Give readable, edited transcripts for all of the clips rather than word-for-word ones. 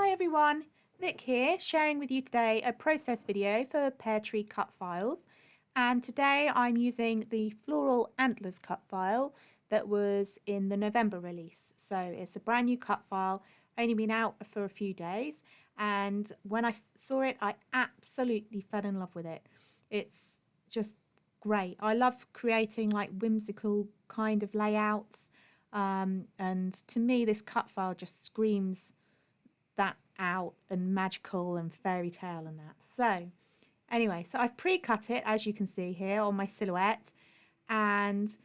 Hi everyone, Vic here, sharing with you today a process video for Peartree cut files. And today I'm using the Floral Antlers cut file that was in the November release. So it's a brand new cut file, only been out for a few days. And when I saw it, I absolutely fell in love with it. It's just great. I love creating like whimsical kind of layouts. And to me, this cut file just screams that out, and magical and fairy tale and that. So anyway, so I've pre-cut it, as you can see here on my silhouette, and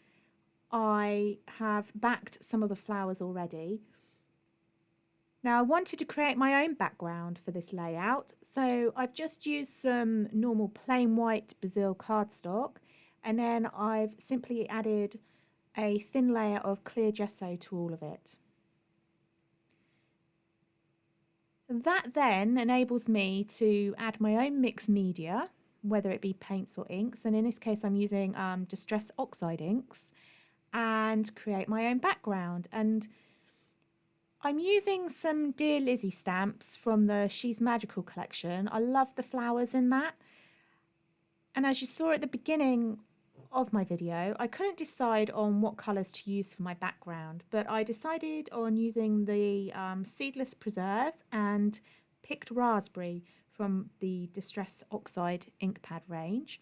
I have backed some of the flowers already. Now I wanted to create my own background for this layout, so I've just used some normal plain white Brazil cardstock, and then I've simply added a thin layer of clear gesso to all of it. That then enables me to add my own mixed media, whether it be paints or inks, and in this case I'm using Distress Oxide inks, and create my own background. And I'm using some Dear Lizzie stamps from the She's Magical collection. I love the flowers in that. And as you saw at the beginning of my video, I couldn't decide on what colours to use for my background, but I decided on using the Seedless Preserves and Picked Raspberry from the Distress Oxide ink pad range.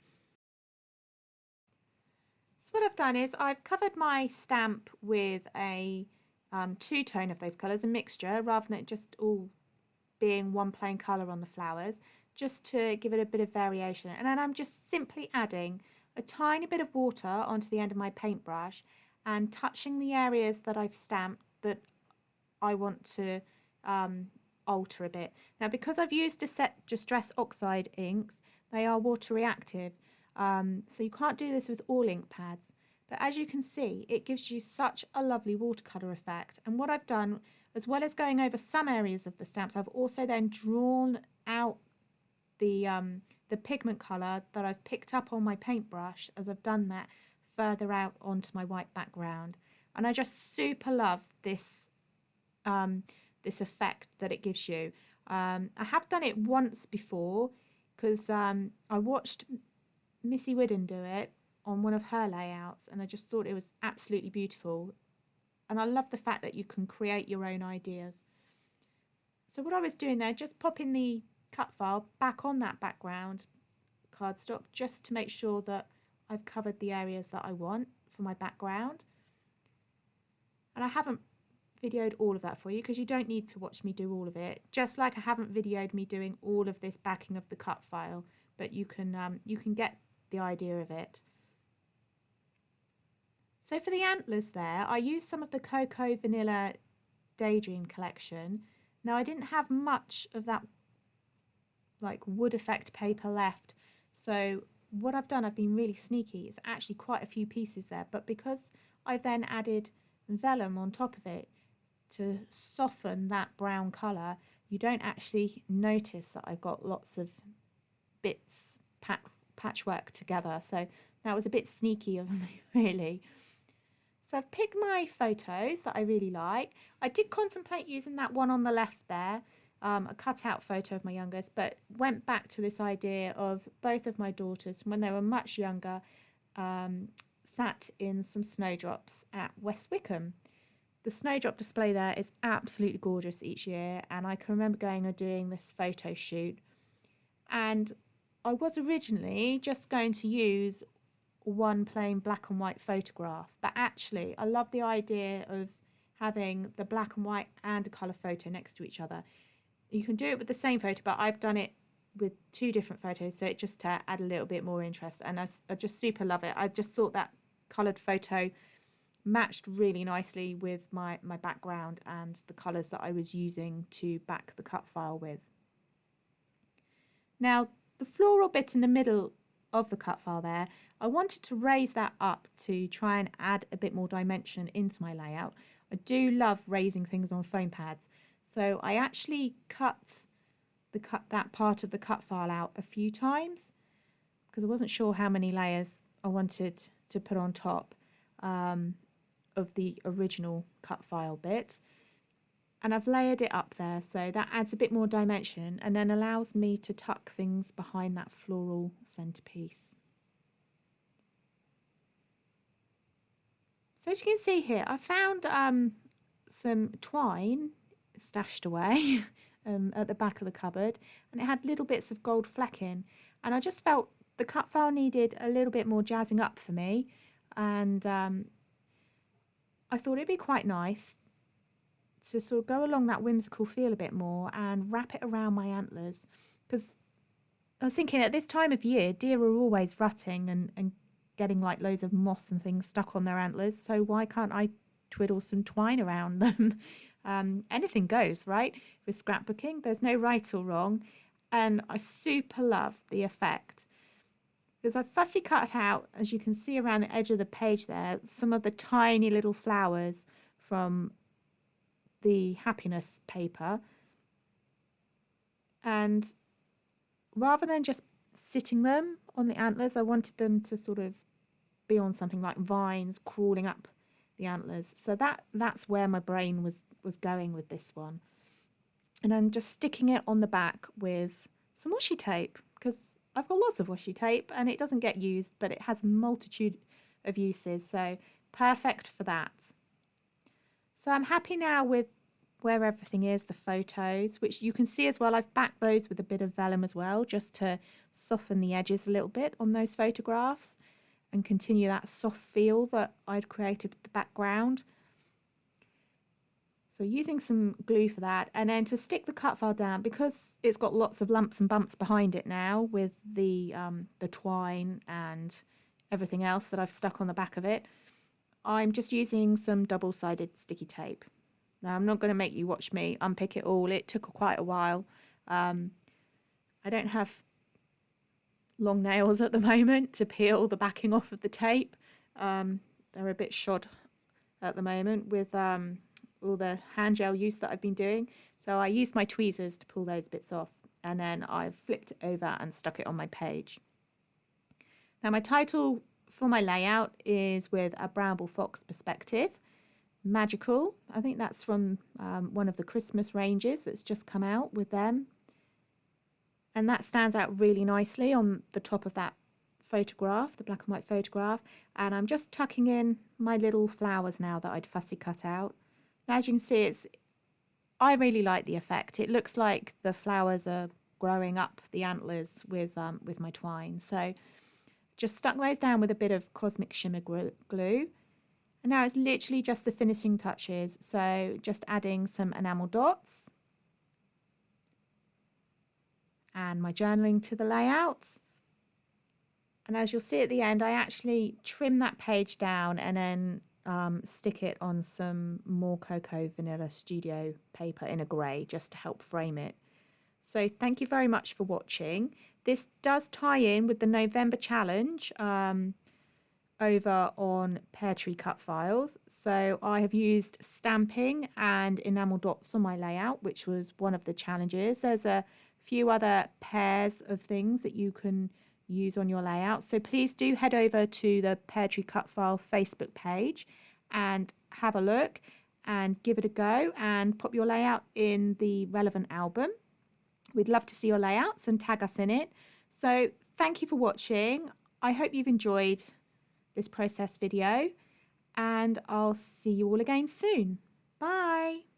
So what I've done is I've covered my stamp with a two-tone of those colours, a mixture, rather than it just all being one plain colour on the flowers, just to give it a bit of variation. And then I'm just simply adding a tiny bit of water onto the end of my paintbrush and touching the areas that I've stamped that I want to alter a bit. Now, because I've used Distress Oxide inks, they are water reactive, so you can't do this with all ink pads. But as you can see, it gives you such a lovely watercolour effect. And what I've done, as well as going over some areas of the stamps, I've also then drawn out the pigment colour that I've picked up on my paintbrush as I've done that further out onto my white background. And I just super love this this effect that it gives you. I have done it once before because I watched Missy Whiddon do it on one of her layouts, and I just thought it was absolutely beautiful. And I love the fact that you can create your own ideas. So what I was doing there, just popping the cut file back on that background cardstock just to make sure that I've covered the areas that I want for my background. And I haven't videoed all of that for you because you don't need to watch me do all of it, just like I haven't videoed me doing all of this backing of the cut file, but you can get the idea of it. So for the antlers there, I used some of the Cocoa Vanilla Daydream collection. Now I didn't have much of that like wood effect paper left, so what I've done, I've been really sneaky, it's actually quite a few pieces there, but because I've then added vellum on top of it to soften that brown colour, you don't actually notice that I've got lots of bits patchwork together. So that was a bit sneaky of me, really. So I've picked my photos that I really like. I did contemplate using that one on the left there, a cutout photo of my youngest, but went back to this idea of both of my daughters when they were much younger, sat in some snowdrops at West Wickham. The snowdrop display there is absolutely gorgeous each year, and I can remember going and doing this photo shoot. And I was originally just going to use one plain black and white photograph, but actually I love the idea of having the black and white and a colour photo next to each other. You can do it with the same photo, but I've done it with two different photos, so it just to add a little bit more interest, and I just super love it. I just thought that coloured photo matched really nicely with my background and the colours that I was using to back the cut file with. Now the floral bit in the middle of the cut file there, I wanted to raise that up to try and add a bit more dimension into my layout. I do love raising things on foam pads, so I actually cut that part of the cut file out a few times because I wasn't sure how many layers I wanted to put on top of the original cut file bit. And I've layered it up there, so that adds a bit more dimension and then allows me to tuck things behind that floral centerpiece. So as you can see here, I found some twine stashed away at the back of the cupboard, and it had little bits of gold flecking, and I just felt the cut file needed a little bit more jazzing up for me, and I thought it'd be quite nice to sort of go along that whimsical feel a bit more and wrap it around my antlers, because I was thinking at this time of year deer are always rutting and getting like loads of moss and things stuck on their antlers, so why can't I twiddle some twine around them? Anything goes, right? With scrapbooking, there's no right or wrong, and I super love the effect because I've fussy cut out, as you can see around the edge of the page there, some of the tiny little flowers from the happiness paper, and rather than just sitting them on the antlers, I wanted them to sort of be on something like vines crawling up the antlers. So that's where my brain was going with this one. And I'm just sticking it on the back with some washi tape, because I've got lots of washi tape and it doesn't get used, but it has a multitude of uses, so perfect for that. So I'm happy now with where everything is, the photos, which you can see as well. I've backed those with a bit of vellum as well, just to soften the edges a little bit on those photographs and continue that soft feel that I'd created with the background. So using some glue for that, and then to stick the cut file down, because it's got lots of lumps and bumps behind it now with the twine and everything else that I've stuck on the back of it, I'm just using some double-sided sticky tape. Now, I'm not going to make you watch me unpick it all. It took quite a while. I don't have long nails at the moment to peel the backing off of the tape. They're a bit shod at the moment with all the hand gel use that I've been doing. So I used my tweezers to pull those bits off, and then I've flipped it over and stuck it on my page. Now, my title for my layout is with a Bramble Fox perspective. Magical. I think that's from one of the Christmas ranges that's just come out with them. And that stands out really nicely on the top of that photograph, the black and white photograph. And I'm just tucking in my little flowers now that I'd fussy cut out. Now, as you can see, I really like the effect. It looks like the flowers are growing up the antlers with my twine. So just stuck those down with a bit of Cosmic Shimmer glue. And now it's literally just the finishing touches. So just adding some enamel dots and my journaling to the layout. And as you'll see at the end, I actually trim that page down and then stick it on some more Cocoa Vanilla Studio paper in a grey, just to help frame it. So thank you very much for watching. This does tie in with the November challenge over on Peartree Cutfiles. So I have used stamping and enamel dots on my layout, which was one of the challenges. There's a few other pairs of things that you can use on your layout. So please do head over to the Peartree Cutfile Facebook page and have a look and give it a go and pop your layout in the relevant album. We'd love to see your layouts and tag us in it. So thank you for watching. I hope you've enjoyed this process video, and I'll see you all again soon. Bye.